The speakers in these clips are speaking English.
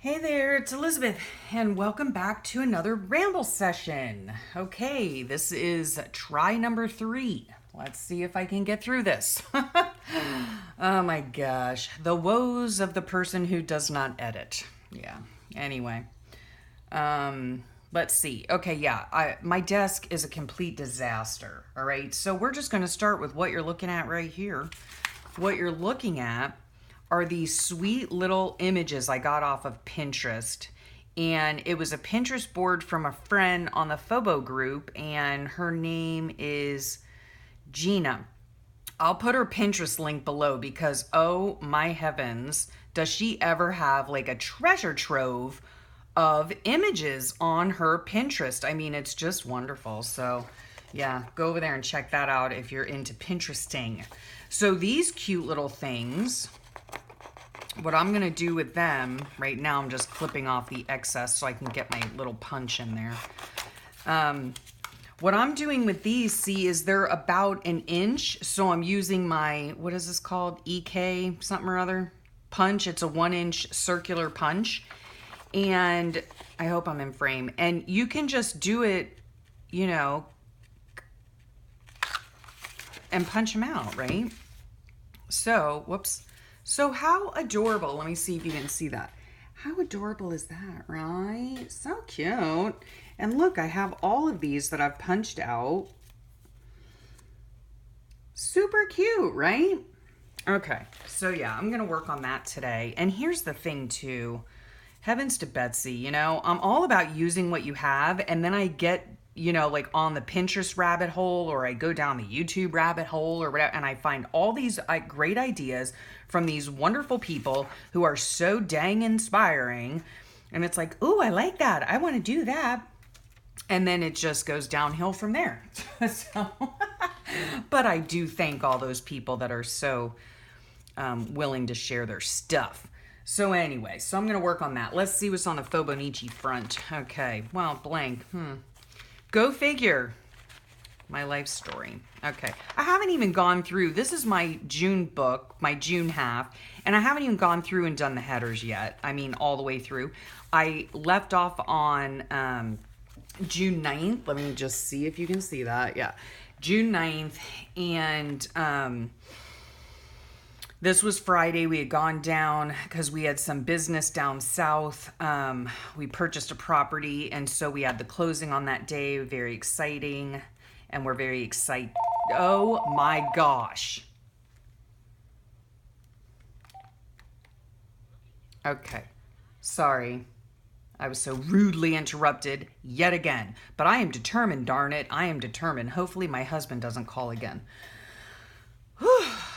Hey there, it's Elizabeth, and welcome back to another Ramble session. Okay, this is try number 3. Let's see if I can get through this. Oh my gosh, the woes of the person who does not edit. Yeah, anyway. Let's see. Okay, yeah, my desk is a complete disaster, all right? So we're just going to start with what you're looking at right here. What you're looking at are these sweet little images I got off of Pinterest. And it was a Pinterest board from a friend on the Phobo group, and her name is Gina. I'll put her Pinterest link below because, oh my heavens, does she ever have like a treasure trove of images on her Pinterest. I mean, it's just wonderful. So yeah, go over there and check that out if you're into Pinteresting. So these cute little things, what I'm going to do with them, right now I'm just clipping off the excess so I can get my little punch in there. What I'm doing with these, see, is they're about an inch. So I'm using my, what is this called? EK something or other punch. It's a 1-inch circular punch. And I hope I'm in frame. And you can just do it, you know, and punch them out, right? So, whoops. So how adorable, let me see if you can see that. How adorable is that, right? So cute. And look, I have all of these that I've punched out. Super cute, right? Okay, so yeah, I'm gonna work on that today. And here's the thing too, heavens to Betsy, you know, I'm all about using what you have, and then I get, you know, like on the Pinterest rabbit hole, or I go down the YouTube rabbit hole or whatever, and I find all these great ideas from these wonderful people who are so dang inspiring. And it's like, ooh, I like that. I want to do that. And then it just goes downhill from there. So, but I do thank all those people that are so willing to share their stuff. So anyway, so I'm going to work on that. Let's see what's on the Fibonacci front. Okay, well, blank. Go figure. My life story. Okay, I haven't even gone through. This is my June book, my June half, and I haven't even gone through and done the headers yet. I mean, all the way through. I left off on June 9th. Let me just see if you can see that. Yeah, June 9th, and this was Friday. We had gone down because we had some business down south. We purchased a property, and so we had the closing on that day. Very exciting, and we're very excited. Oh my gosh. Okay, sorry. I was so rudely interrupted yet again. But I am determined, darn it. I am determined. Hopefully my husband doesn't call again.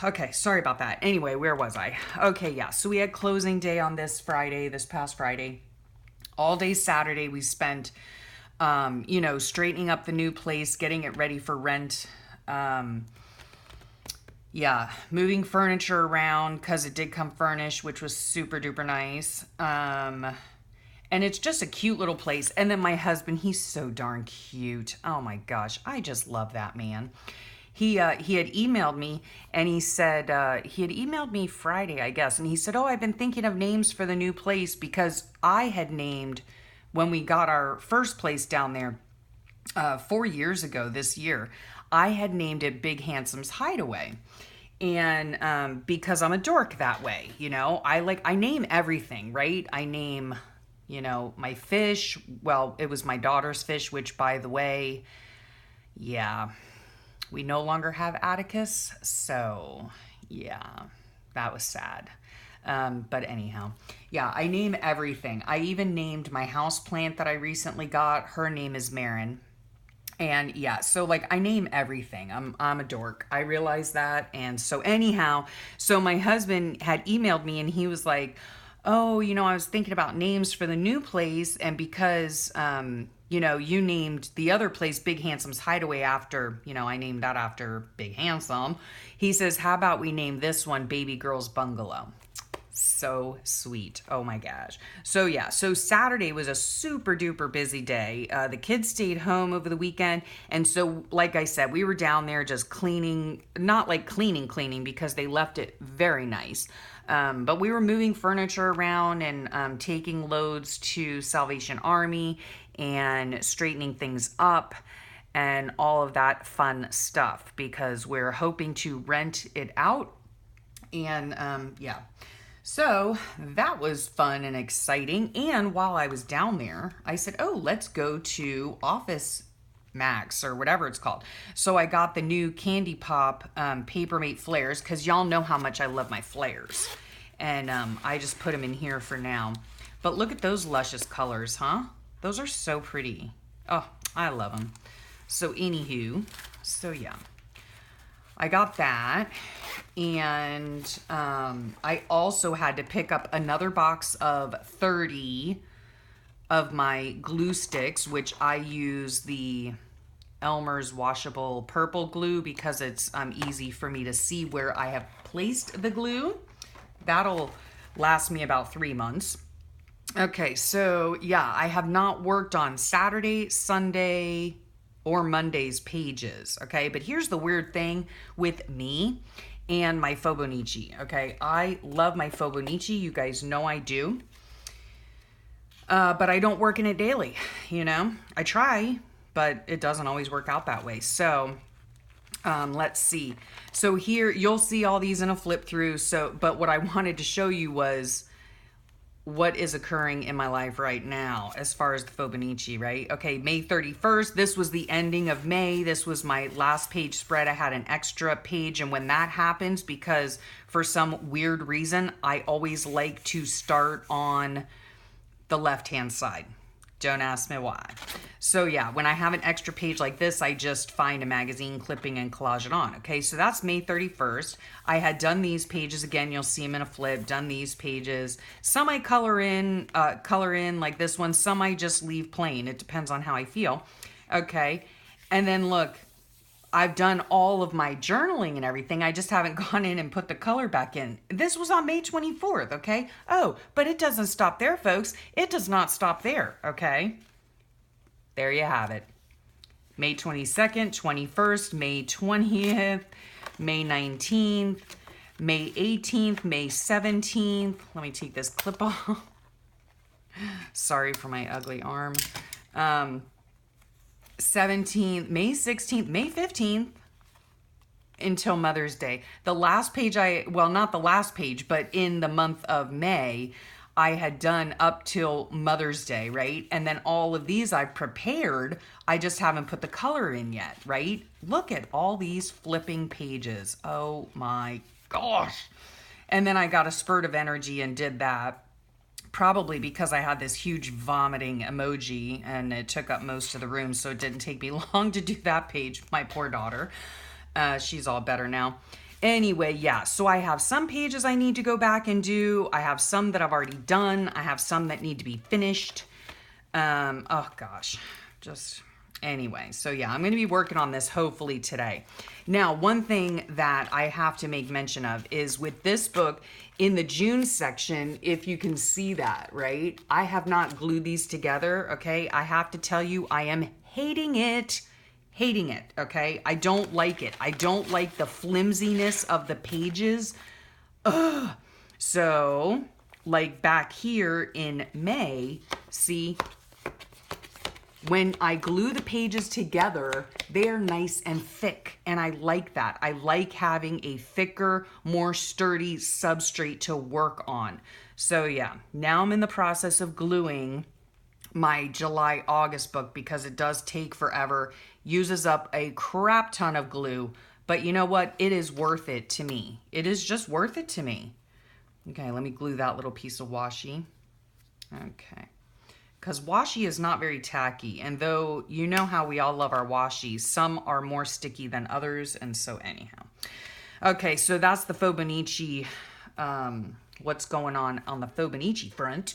Okay, sorry about that. Anyway, where was I? Okay, yeah, so we had closing day on this Friday, this past Friday. All day Saturday we spent, you know, straightening up the new place, getting it ready for rent. Yeah, moving furniture around because it did come furnished, which was super duper nice. And it's just a cute little place. And then my husband, he's so darn cute. Oh my gosh, I just love that man. He had emailed me, and he said, he had emailed me Friday, I guess, and he said, oh, I've been thinking of names for the new place because I had named, when we got our first place down there 4 years ago this year, I had named it Big Handsome's Hideaway. And because I'm a dork that way, you know, I name everything, right? I name, you know, my fish. Well, it was my daughter's fish, which, by the way, yeah, we no longer have Atticus, so yeah, that was sad. But anyhow, yeah, I name everything. I even named my house plant that I recently got. Her name is Marin. And yeah, so like I name everything. I'm a dork. I realize that. And so anyhow, so my husband had emailed me, and he was like, oh, you know, I was thinking about names for the new place, and because you know, you named the other place Big Handsome's Hideaway after, you know, I named that after Big Handsome. He says, how about we name this one Baby Girl's Bungalow? So sweet. Oh my gosh. So yeah, so Saturday was a super duper busy day. The kids stayed home over the weekend. And so, like I said, we were down there just cleaning, not like cleaning because they left it very nice. But we were moving furniture around and taking loads to Salvation Army and straightening things up and all of that fun stuff because we're hoping to rent it out. And yeah. So that was fun and exciting. And while I was down there, I said, oh, let's go to Office Max or whatever it's called. So I got the new Candy Pop Papermate flares because y'all know how much I love my flares. And I just put them in here for now. But look at those luscious colors, huh? Those are so pretty. Oh, I love them. So anywho, so yeah. I got that, and I also had to pick up another box of 30 of my glue sticks, which I use the Elmer's washable purple glue because it's easy for me to see where I have placed the glue. That'll last me about 3 months. Okay, so yeah, I have not worked on Saturday, Sunday, or Monday's pages, okay? But here's the weird thing with me and my Fibonacci, okay? I love my Fibonacci. You guys know I do. But I don't work in it daily, you know? I try, but it doesn't always work out that way. So let's see. So here, you'll see all these in a flip through. So, but what I wanted to show you was what is occurring in my life right now as far as the Fibonacci, right? Okay, May 31st, this was the ending of May. This was my last page spread. I had an extra page, and when that happens, because for some weird reason, I always like to start on the left-hand side. Don't ask me why. So yeah, when I have an extra page like this, I just find a magazine clipping and collage it on. Okay, so that's May 31st. I had done these pages again. You'll see them in a flip. Done these pages. Some I color in like this one. Some I just leave plain. It depends on how I feel. Okay, and then look, I've done all of my journaling and everything. I just haven't gone in and put the color back in. This was on May 24th, okay? Oh, but it doesn't stop there, folks. It does not stop there, okay? There you have it. May 22nd, 21st, May 20th, May 19th, May 18th, May 17th. Let me take this clip off. Sorry for my ugly arm. 17th, May 16th, May 15th until Mother's Day. The last page well, not the last page, but in the month of May, I had done up till Mother's Day, right? And then all of these I've prepared. I just haven't put the color in yet, right? Look at all these flipping pages. Oh my gosh. And then I got a spurt of energy and did that. Probably because I had this huge vomiting emoji and it took up most of the room, so it didn't take me long to do that page. My poor daughter. She's all better now. Anyway, yeah, so I have some pages I need to go back and do. I have some that I've already done. I have some that need to be finished. Oh gosh, just anyway. So yeah, I'm going to be working on this hopefully today. Now, one thing that I have to make mention of is with this book, in the June section, if you can see that, right? I have not glued these together, okay? I have to tell you, I am hating it, okay? I don't like it. I don't like the flimsiness of the pages. Ugh. So, like back here in May, see, when I glue the pages together, they are nice and thick, and I like that. I like having a thicker, more sturdy substrate to work on. So yeah, now I'm in the process of gluing my July-August book because it does take forever, uses up a crap ton of glue, but you know what? It is worth it to me. It is just worth it to me. Okay, let me glue that little piece of washi. Okay. Because washi is not very tacky, and though you know how we all love our washi, some are more sticky than others, and so anyhow. Okay, so that's the Fibonacci, what's going on the Fibonacci front.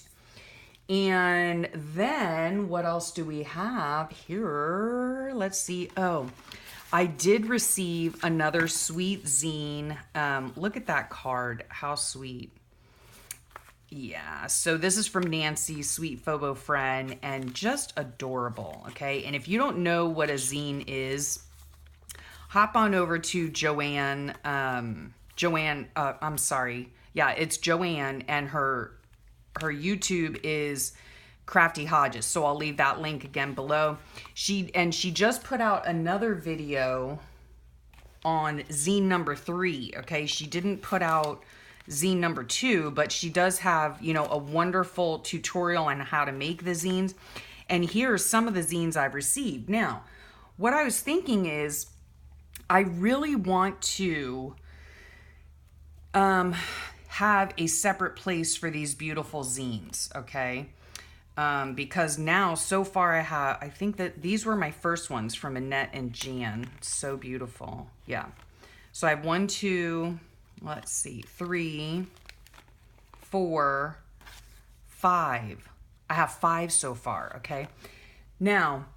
And then what else do we have here? Let's see. Oh, I did receive another sweet zine. Look at that card. How sweet. Yeah, so this is from Nancy, sweet Phobo friend, and just adorable, okay? And if you don't know what a zine is, hop on over to Joanne, I'm sorry. Yeah, it's Joanne, and her YouTube is Crafty Hodges. So I'll leave that link again below. She just put out another video on zine number 3, okay? She didn't put out zine number 2, but she does have, you know, a wonderful tutorial on how to make the zines. And here are some of the zines I've received. Now, what I was thinking is I really want to have a separate place for these beautiful zines, okay? Because now, so far I think that these were my first ones from Annette and Jan. So beautiful. Yeah. So I have 1, 2, let's see, 3, 4, 5. I have 5 so far, okay? Now,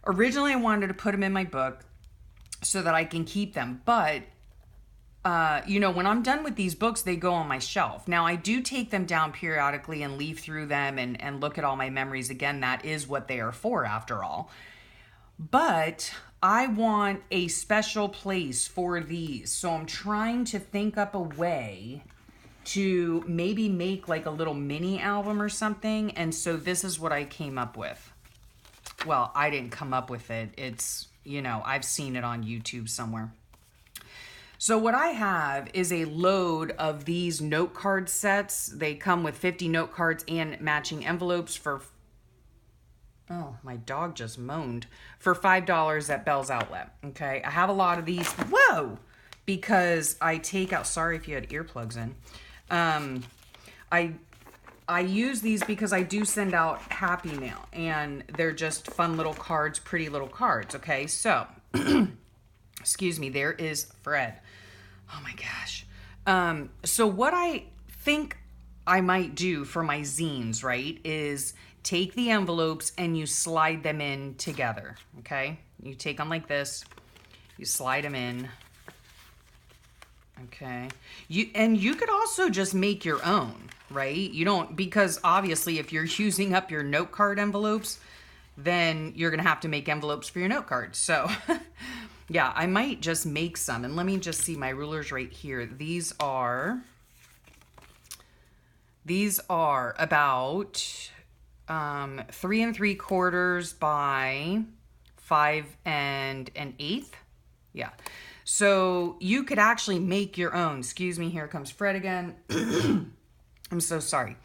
originally I wanted to put them in my book so that I can keep them, but you know, when I'm done with these books, they go on my shelf. Now, I do take them down periodically and leaf through them and look at all my memories again. That is what they are for, after all. But I want a special place for these. So I'm trying to think up a way to maybe make like a little mini album or something. And so this is what I came up with. Well, I didn't come up with it. It's, you know, I've seen it on YouTube somewhere. So what I have is a load of these note card sets. They come with 50 note cards and matching envelopes for, oh, my dog just moaned, for $5 at Bell's Outlet. Okay, I have a lot of these. Whoa! Because I take out, sorry if you had earplugs in. I use these because I do send out Happy Mail, and they're just fun little cards, pretty little cards. Okay, so excuse me, there is Fred. Oh my gosh. So what I think I might do for my zines, right, is take the envelopes and you slide them in together, okay? You take them like this, you slide them in, okay? You could also just make your own, right? You don't, because obviously if you're using up your note card envelopes, then you're gonna have to make envelopes for your note cards, so... Yeah, I might just make some. And let me just see my rulers right here. These are about 3 3/4 by 5 1/8. Yeah. So you could actually make your own. Excuse me, here comes Fred again. I'm so sorry.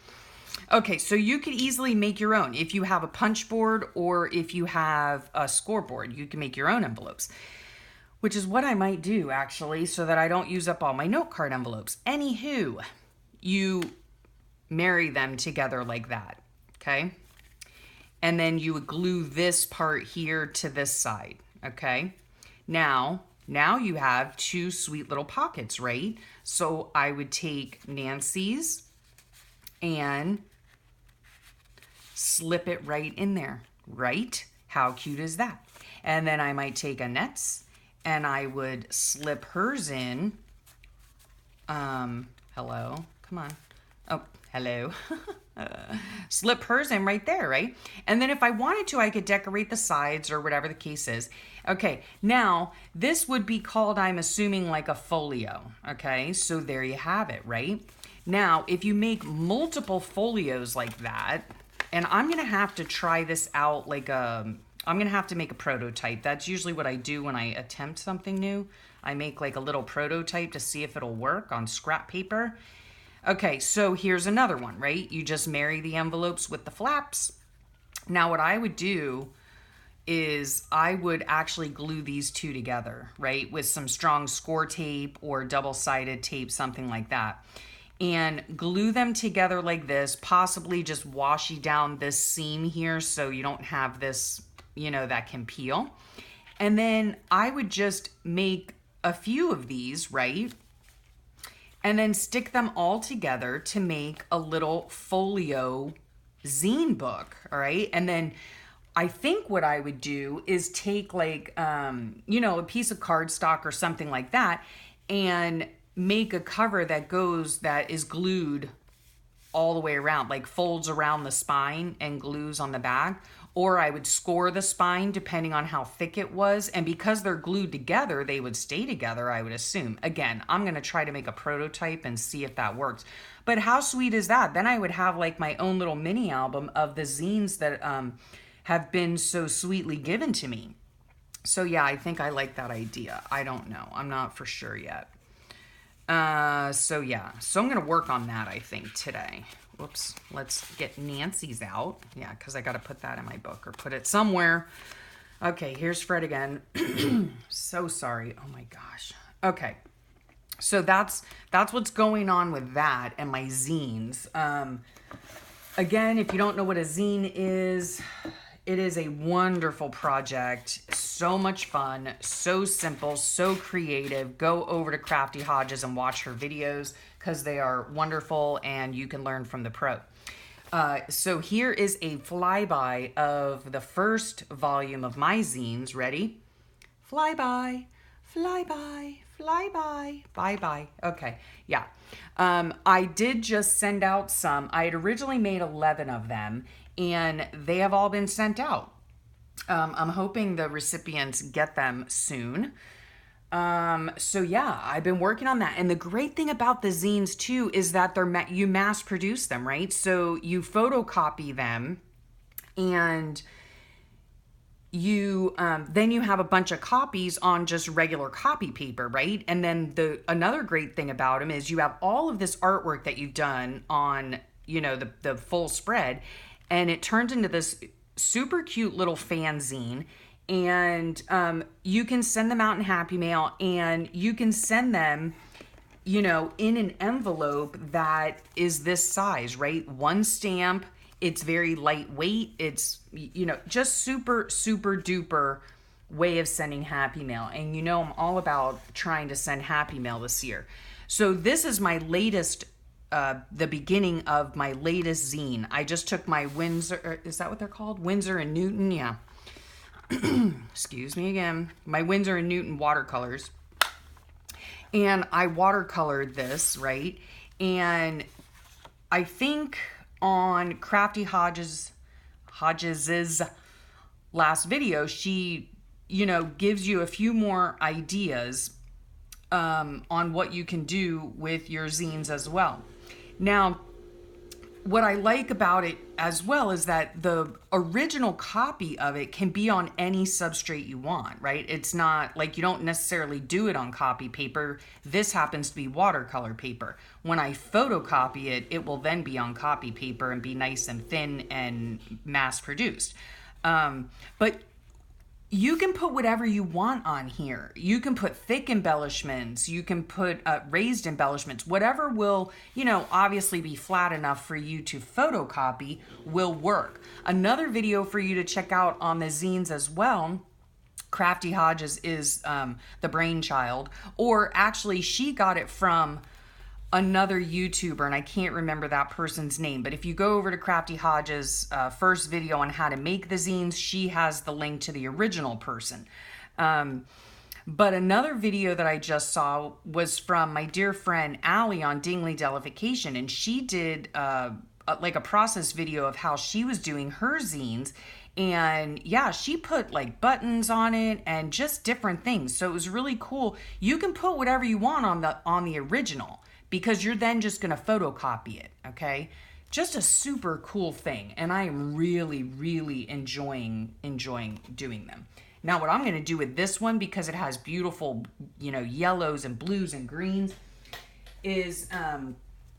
Okay, so you could easily make your own. If you have a punch board or if you have a scoreboard, you can make your own envelopes. Which is what I might do, actually, so that I don't use up all my note card envelopes. Anywho, you marry them together like that, okay? And then you would glue this part here to this side, okay? Now you have 2 sweet little pockets, right? So I would take Nancy's and slip it right in there, right? How cute is that? And then I might take Annette's and I would slip hers in. Hello, come on. Oh, hello. Slip hers in right there, right? And then if I wanted to, I could decorate the sides or whatever the case is. Okay, now this would be called, I'm assuming, like a folio. Okay, so there you have it, right? Now, if you make multiple folios like that, and I'm gonna have to try this out like I'm gonna have to make a prototype. That's usually what I do when I attempt something new. I make like a little prototype to see if it'll work on scrap paper. Okay, so here's another one, right? You just marry the envelopes with the flaps. Now what I would do is I would actually glue these 2 together, right? With some strong score tape or double-sided tape, something like that. And glue them together like this, possibly just washi down this seam here so you don't have this, you know, that can peel. And then I would just make a few of these, right? And then stick them all together to make a little folio zine book, all right? And then I think what I would do is take like, you know, a piece of cardstock or something like that and make a cover that is glued all the way around, like folds around the spine and glues on the back. Or I would score the spine depending on how thick it was. And because they're glued together, they would stay together, I would assume. Again, I'm going to try to make a prototype and see if that works. But how sweet is that? Then I would have like my own little mini album of the zines that have been so sweetly given to me. So yeah, I think I like that idea. I don't know. I'm not for sure yet. So yeah, so I'm going to work on that, I think, today. Whoops, let's get Nancy's out. Yeah, because I got to put that in my book or put it somewhere. Okay, here's Fred again. So sorry. Oh my gosh. Okay, so that's what's going on with that and my zines. Again, if you don't know what a zine is, it is a wonderful project. So much fun, so simple, so creative. Go over to Crafty Hodges and watch her videos because they are wonderful and you can learn from the pro. So here is a flyby of the first volume of my zines. Ready? Flyby, flyby, flyby, bye-bye. Okay, yeah. I did just send out some. I had originally made 11 of them, and they have all been sent out. I'm hoping the recipients get them soon. So yeah, I've been working on that. And the great thing about the zines too is that you mass produce them, right? So you photocopy them and you then you have a bunch of copies on just regular copy paper, right? And then another great thing about them is you have all of this artwork that you've done on, you know, the full spread, and it turns into this super cute little fanzine. And you can send them out in Happy Mail, and you can send them, you know, in an envelope that is this size, right? One stamp. It's very lightweight. It's, you know, just super, super duper way of sending Happy Mail. And you know, I'm all about trying to send Happy Mail this year. So this is my latest, the beginning of my latest zine. I just took my Windsor, is that what they're called? Windsor and Newton, yeah. Excuse me again. My Windsor and Newton watercolors. And I watercolored this, right? And I think on Crafty Hodges's last video, she, you know, gives you a few more ideas on what you can do with your zines as well. Now, what I like about it as well is that the original copy of it can be on any substrate you want, right? It's not like you don't necessarily do it on copy paper. This happens to be watercolor paper. When I photocopy it, it will then be on copy paper and be nice and thin and mass produced. But you can put whatever you want on here. You can put thick embellishments. You can put raised embellishments. Whatever will, you know, obviously be flat enough for you to photocopy will work. Another video for you to check out on the zines as well, Crafty Hodges is the brainchild, or actually she got it from another YouTuber, and I can't remember that person's name, but if you go over to Crafty Hodges' first video on how to make the zines, she has the link to the original person. But another video that I just saw was from my dear friend Allie on Dingley Delification, and she did like a process video of how she was doing her zines. And yeah, she put like buttons on it and just different things. So it was really cool. You can put whatever you want on the original, because you're then just going to photocopy it, okay? Just a super cool thing, and I am really, really enjoying doing them. Now, what I'm going to do with this one, because it has beautiful, you know, yellows and blues and greens, is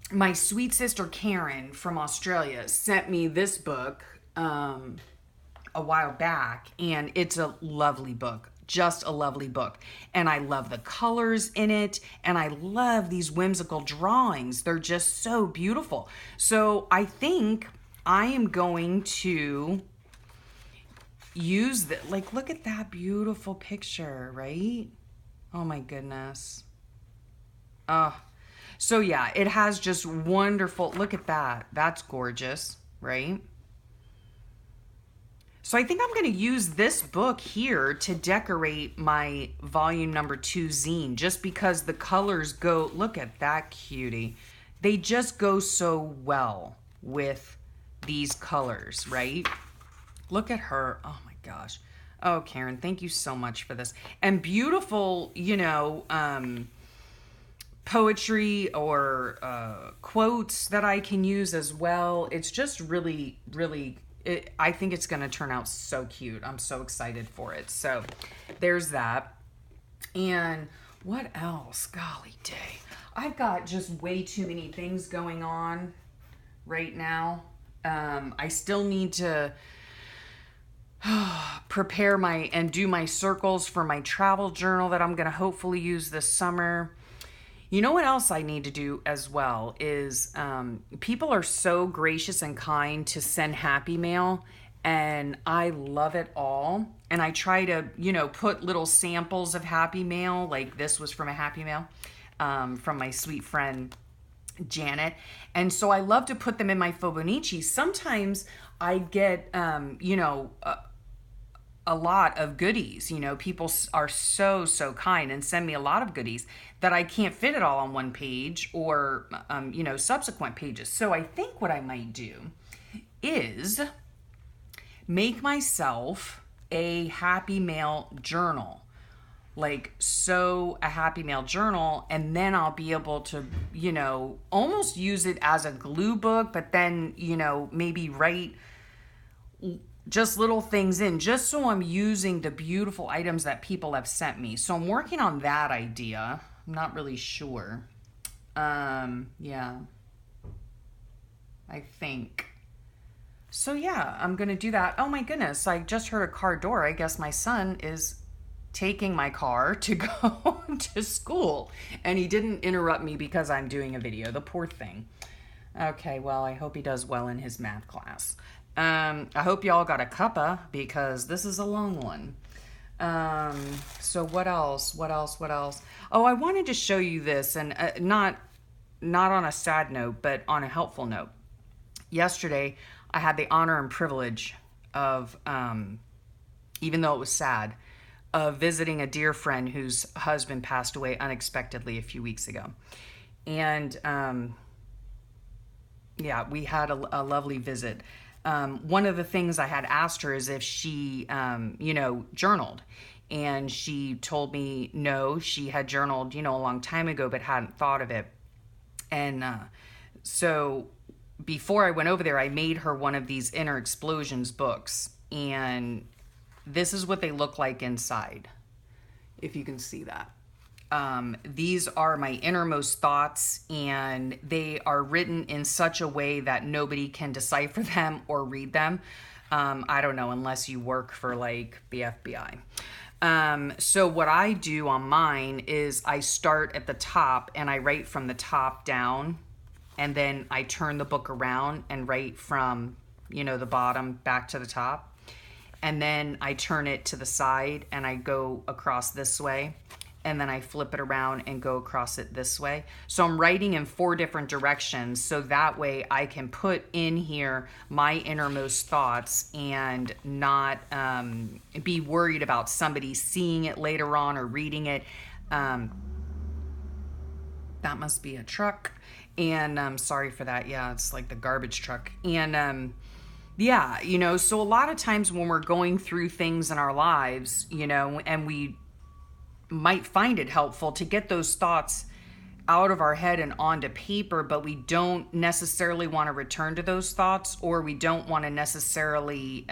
my sweet sister Karen from Australia sent me this book a while back, and it's a lovely book. Just a lovely book. And I love the colors in it, and I love these whimsical drawings. They're just so beautiful. So I think I am going to use the, like, look at that beautiful picture, right? Oh my goodness. So yeah, it has just wonderful, look at that. That's gorgeous, right? So I think I'm going to use this book here to decorate my volume number 2 zine, just because the colors go, look at that cutie. they just go so well with these colors, right? Look at her. Oh my gosh. Oh, Karen, thank you so much for this. And beautiful, poetry or quotes that I can use as well. It's just really, really, I think it's going to turn out so cute. I'm so excited for it. So there's that. And what else? Golly day. I've got just way too many things going on right now. I still need to prepare and do my circles for my travel journal that I'm going to hopefully use this summer. You know what else I need to do as well is people are so gracious and kind to send Happy Mail, and I love it all. And I try to, put little samples of Happy Mail, like this was from a Happy Mail from my sweet friend Janet. And so I love to put them in my Fibonacci. Sometimes I get, a lot of goodies. People are so kind and send me a lot of goodies that I can't fit it all on one page or, subsequent pages. So I think what I might do is make myself a Happy Mail journal. A Happy Mail journal, and then I'll be able to, almost use it as a glue book, but then, maybe write just little things in, just so I'm using the beautiful items that people have sent me. So I'm working on that idea. I'm not really sure. Yeah, I think. So yeah, I'm going to do that. Oh my goodness, I just heard a car door. I guess my son is taking my car to go to school, and he didn't interrupt me because I'm doing a video. The poor thing. Okay, well, I hope he does well in his math class. I hope y'all got a cuppa because this is a long one. So what else? Oh, I wanted to show you this, and not on a sad note, but on a helpful note. Yesterday, I had the honor and privilege of, even though it was sad, of visiting a dear friend whose husband passed away unexpectedly a few weeks ago. And we had a lovely visit. One of the things I had asked her is if she, journaled. And she told me no, she had journaled, a long time ago, but hadn't thought of it. And so before I went over there, I made her one of these Inner Explosions books. And this is what they look like inside, if you can see that. These are my innermost thoughts, and they are written in such a way that nobody can decipher them or read them. I don't know, unless you work for like the FBI. So what I do on mine is I start at the top and I write from the top down, and then I turn the book around and write from, the bottom back to the top. And then I turn it to the side and I go across this way. And then I flip it around and go across it this way. So I'm writing in 4 different directions, so that way I can put in here my innermost thoughts and not be worried about somebody seeing it later on or reading it. That must be a truck. And sorry for that. Yeah, it's like the garbage truck. And so a lot of times when we're going through things in our lives, and we might find it helpful to get those thoughts out of our head and onto paper, but we don't necessarily want to return to those thoughts, or we don't want to necessarily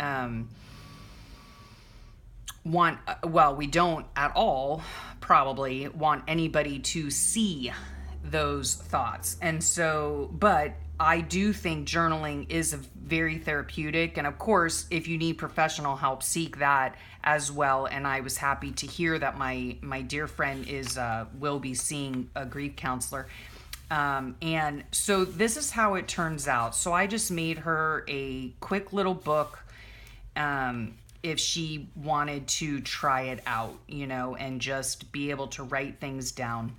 we don't at all probably want anybody to see those thoughts. And so, but I do think journaling is very therapeutic. And of course, if you need professional help, seek that as well. And I was happy to hear that my dear friend will be seeing a grief counselor. And so this is how it turns out. So I just made her a quick little book, if she wanted to try it out, and just be able to write things down.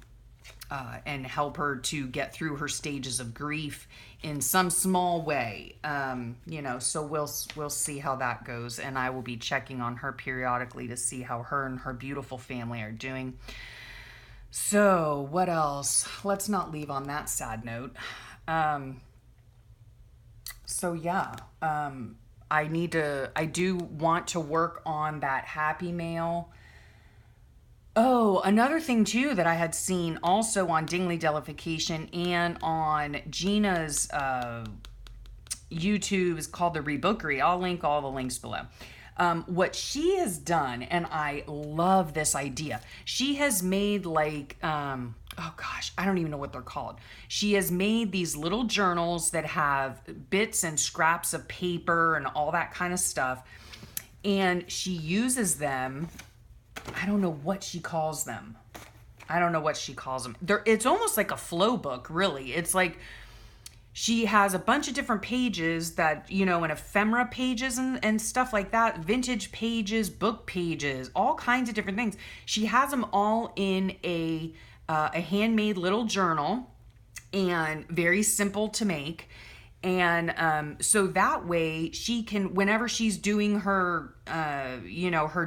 And help her to get through her stages of grief in some small way. So we'll see how that goes, and I will be checking on her periodically to see how her and her beautiful family are doing. So what else? Let's not leave on that sad note. Um, so yeah, I do want to work on that happy mail. Oh, another thing too that I had seen also on Dingley Delification and on Gina's YouTube is called The Rebookery. I'll link all the links below. What she has done, and I love this idea, she has made like, oh gosh, I don't even know what they're called. She has made these little journals that have bits and scraps of paper and all that kind of stuff. And she uses them. I don't know what she calls them. It's almost like a flow book, really. It's like she has a bunch of different pages that, and ephemera pages and stuff like that, vintage pages, book pages, all kinds of different things. She has them all in a handmade little journal, and very simple to make. And so that way she can, whenever she's doing her, her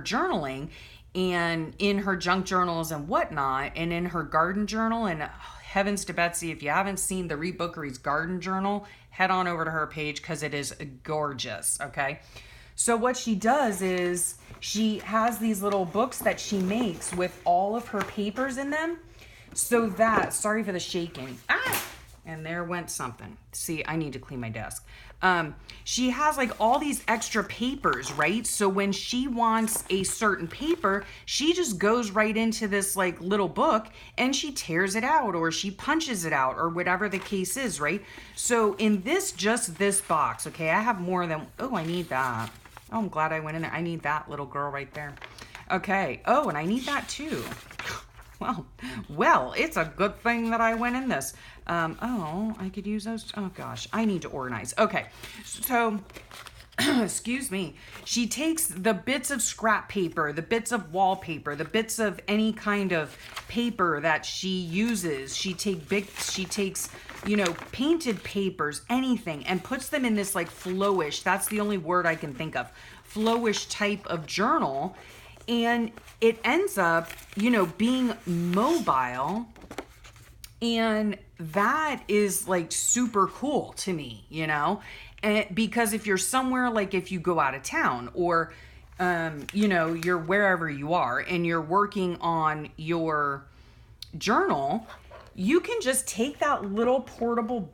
journaling, and in her junk journals and whatnot, and in her garden journal, and heavens to Betsy, if you haven't seen the Rebookery's garden journal, head on over to her page because it is gorgeous, okay? So what she does is she has these little books that she makes with all of her papers in them, so that, sorry for the shaking, and there went something. See, I need to clean my desk. She has like all these extra papers, right? So when she wants a certain paper, she just goes right into this like little book and she tears it out, or she punches it out, or whatever the case is, right? So in just this box, okay, I have more than, oh, I need that. Oh, I'm glad I went in there. I need that little girl right there. Okay. Oh, and I need that too. Well, it's a good thing that I went in this. Oh, I could use those. Oh gosh, I need to organize. Okay, so, excuse me. She takes the bits of scrap paper, the bits of wallpaper, the bits of any kind of paper that she uses. She takes, painted papers, anything, and puts them in this like flowish, that's the only word I can think of, flowish type of journal. And it ends up, being mobile, and that is like super cool to me, and because if you're somewhere, like if you go out of town, or, you're wherever you are and you're working on your journal, you can just take that little portable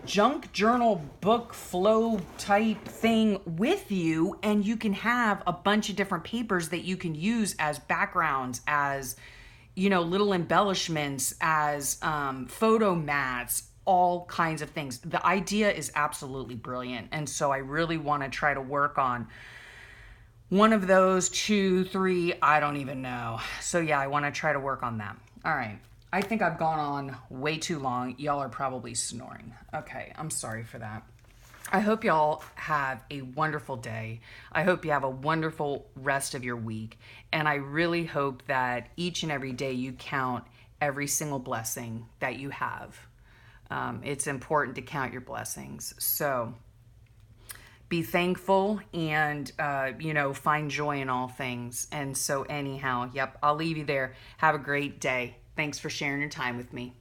junk journal book flow type thing with you, and you can have a bunch of different papers that you can use as backgrounds, as little embellishments, as photo mats, all kinds of things. The idea is absolutely brilliant, and so I really want to try to work on one of those, 2, 3, I don't even know. So yeah, I want to try to work on that. All right, I think I've gone on way too long. Y'all are probably snoring. Okay, I'm sorry for that. I hope y'all have a wonderful day. I hope you have a wonderful rest of your week. And I really hope that each and every day you count every single blessing that you have. It's important to count your blessings. So be thankful and, find joy in all things. And so anyhow, yep, I'll leave you there. Have a great day. Thanks for sharing your time with me.